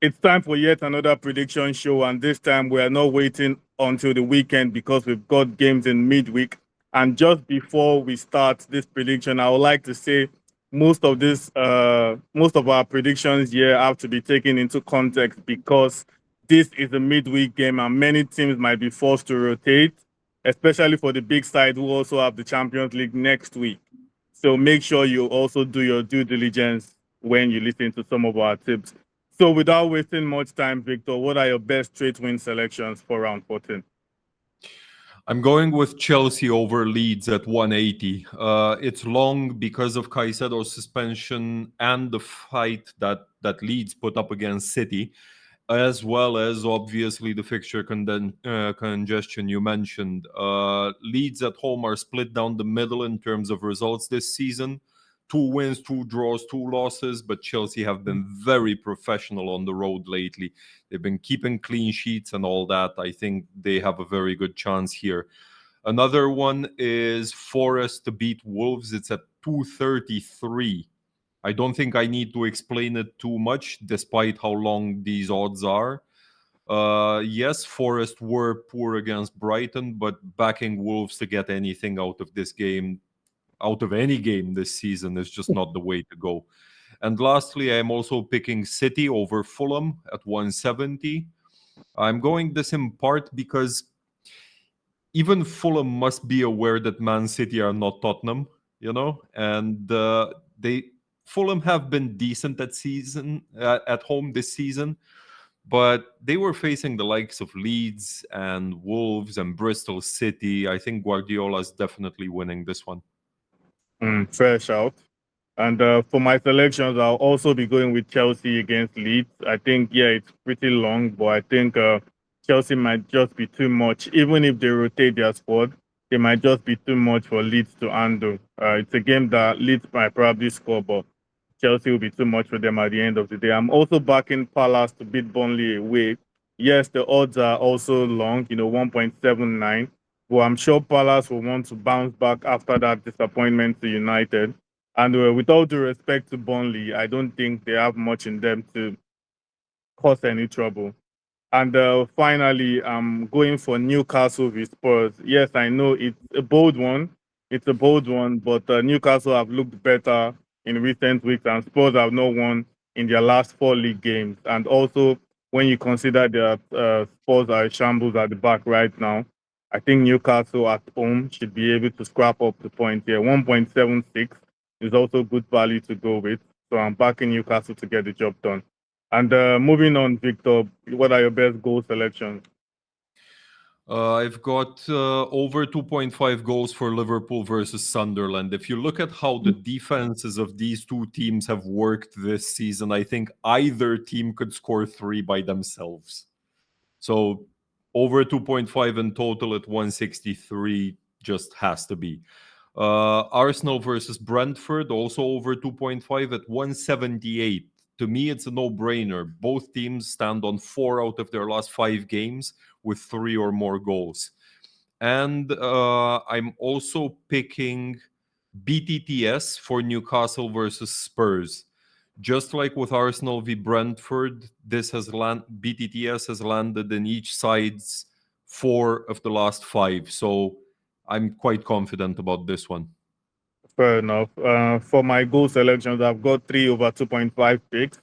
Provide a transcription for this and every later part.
It's time for yet another prediction show, and this time we are not waiting until the weekend because we've got games in midweek. And just before we start this prediction, I would like to say most of our predictions here have to be taken into context because this is a midweek game, and many teams might be forced to rotate, especially for the big side who also have the Champions League next week. So make sure you also do your due diligence when you listen to some of our tips. So without wasting much time, Victor, what are your best straight win selections for round 14? I'm going with Chelsea over Leeds at 180. It's long because of Caicedo's suspension and the fight that Leeds put up against City, as well as obviously the fixture congestion you mentioned. Leeds at home are split down the middle in terms of results this season. 2 wins, 2 draws, 2 losses, but Chelsea have been very professional on the road lately. They've been keeping clean sheets and all that. I think they have a very good chance here. Another one is Forest to beat Wolves. It's at 233. I don't think I need to explain it too much, despite how long these odds are. Yes, Forest were poor against Brighton, but backing Wolves to get anything out of this game, out of any game this season, is just not the way to go. And lastly, I'm also picking City over Fulham at 170. I'm going this in part because even Fulham must be aware that Man City are not Tottenham, and they Fulham have been decent at home this season, but they were facing the likes of Leeds and Wolves and Bristol City. I think Guardiola's definitely winning this one. Fair shout. And for my selections, I'll also be going with Chelsea against Leeds. I think, yeah, it's pretty long, but I think Chelsea might just be too much. Even if they rotate their squad, it might just be too much for Leeds to handle. It's a game that Leeds might probably score, but Chelsea will be too much for them at the end of the day. I'm also backing Palace to beat Burnley away. Yes, the odds are also long, 1.79. But I'm sure Palace will want to bounce back after that disappointment to United. And with all due respect to Burnley, I don't think they have much in them to cause any trouble. And finally, I'm going for Newcastle v Spurs. Yes, I know it's a bold one. But Newcastle have looked better in recent weeks, and Spurs have not won in their last 4 league games. And also, when you consider that Spurs are a shambles at the back right now, I think Newcastle at home should be able to scrap up the point here. 1.76 is also good value to go with. So I'm backing Newcastle to get the job done. And moving on, Victor, what are your best goal selections? I've got over 2.5 goals for Liverpool versus Sunderland. If you look at how the defenses of these two teams have worked this season, I think either team could score 3 by themselves. So over 2.5 in total at 163 just has to be. Arsenal versus Brentford, also over 2.5 at 178. To me, it's a no-brainer. Both teams stand on 4 out of their last 5 games with 3 or more goals. And I'm also picking BTTS for Newcastle versus Spurs. Just like with Arsenal v Brentford, BTTS has landed in each side's 4 of the last 5. So I'm quite confident about this one. Fair enough. For my goal selections, I've got 3 over 2.5 picks.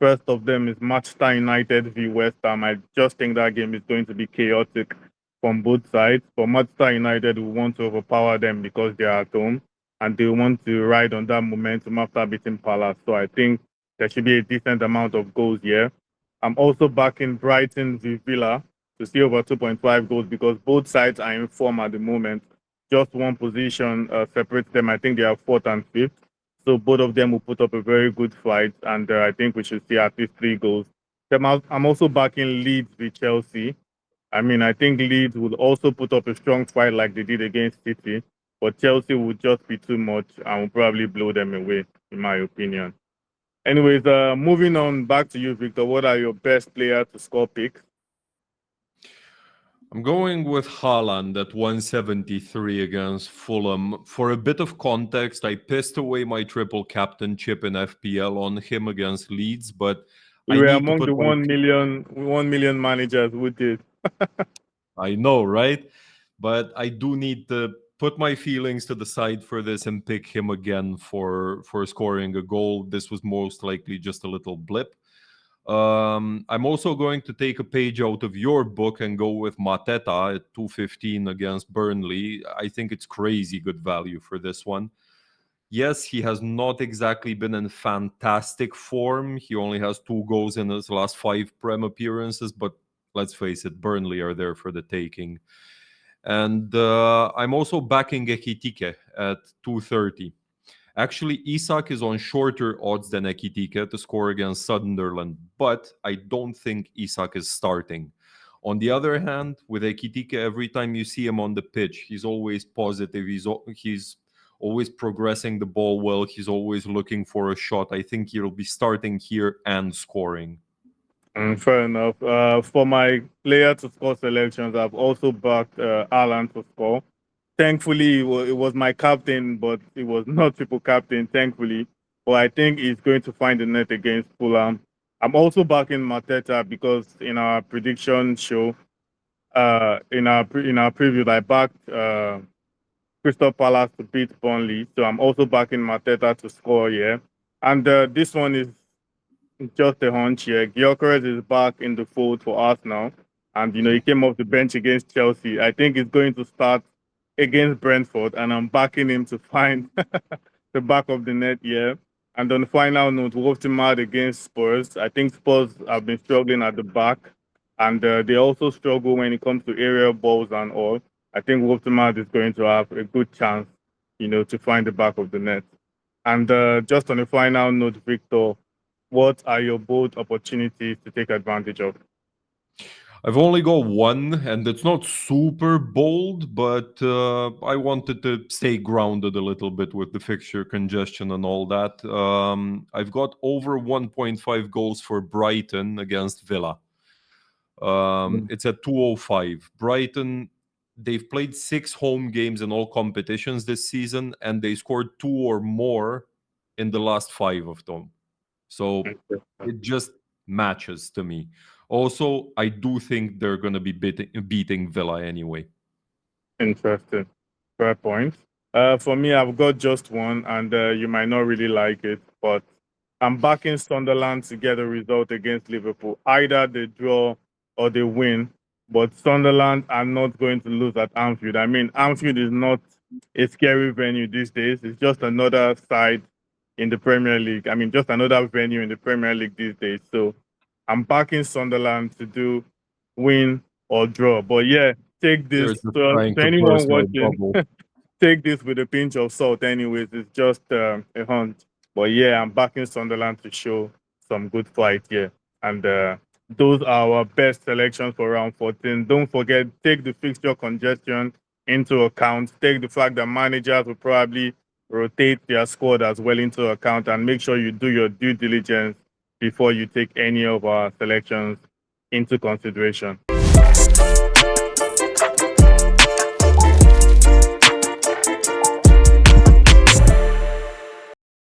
First of them is Manchester United v West Ham. I just think that game is going to be chaotic from both sides. For Manchester United, we want to overpower them because they are at home, and they want to ride on that momentum after beating Palace. So I think there should be a decent amount of goals here. I'm also backing Brighton v Villa to see over 2.5 goals because both sides are in form at the moment. Just one position separates them. I think they are 4th and 5th. So both of them will put up a very good fight, and I think we should see at least 3 goals. I'm also backing Leeds with Chelsea. I mean, I think Leeds will also put up a strong fight like they did against City, but Chelsea would just be too much and will probably blow them away, in my opinion. Anyways, moving on back to you, Victor. What are your best player to score picks? I'm going with Haaland at 173 against Fulham. For a bit of context, I pissed away my triple captainship in FPL on him against Leeds, but You I were need to among put the my 1 million managers who did. I know, right? But I do need to put my feelings to the side for this and pick him again for scoring a goal. This was most likely just a little blip. I'm also going to take a page out of your book and go with Mateta at 215 against Burnley. I think it's crazy good value for this one. Yes, he has not exactly been in fantastic form. He only has 2 goals in his last 5 Prem appearances, but let's face it, Burnley are there for the taking. And I'm also backing Ekitike at 230. Actually, Isak is on shorter odds than Ekitike to score against Sunderland, but I don't think Isak is starting. On the other hand, with Ekitike, every time you see him on the pitch, he's always positive. He's always progressing the ball well. He's always looking for a shot. I think he'll be starting here and scoring. Fair enough. For my player to score selections, I've also backed Alan to score. Thankfully, it was my captain, but it was not triple captain, thankfully. But I think he's going to find the net against Fulham. I'm also backing Mateta because in our prediction show, in our preview, I backed Crystal Palace to beat Burnley. So I'm also backing Mateta to score here. And this one is just a hunch here. Gyökeres is back in the fold for Arsenal, and he came off the bench against Chelsea. I think he's going to start against Brentford, and I'm backing him to find the back of the net here. And on the final note, Wolverhampton against Spurs. I think Spurs have been struggling at the back, and they also struggle when it comes to aerial balls and all. I think Wolverhampton is going to have a good chance, to find the back of the net. And just on a final note, Victor, what are your bold opportunities to take advantage of? I've only got one, and it's not super bold, but I wanted to stay grounded a little bit with the fixture congestion and all that. I've got over 1.5 goals for Brighton against Villa. It's at 205. Brighton, they've played 6 home games in all competitions this season, and they scored 2 or more in the last 5 of them. So it just matches to me. Also, I do think they're going to be beating Villa anyway. Interesting. Fair point. For me, I've got just one, and you might not really like it, but I'm backing Sunderland to get a result against Liverpool. Either they draw or they win, but Sunderland are not going to lose at Anfield. I mean, Anfield is not a scary venue these days. It's just another side in the Premier League. I mean, just another venue in the Premier League these days. So I'm backing Sunderland to do win or draw. But yeah, take this You're just to trying to anyone burst my watching. bubble. Take this with a pinch of salt. Anyways, it's just a hunt. But yeah, I'm backing Sunderland to show some good fight here. And those are our best selections for round 14. Don't forget, take the fixture congestion into account. Take the fact that managers will probably rotate their squad as well into account, and make sure you do your due diligence before you take any of our selections into consideration.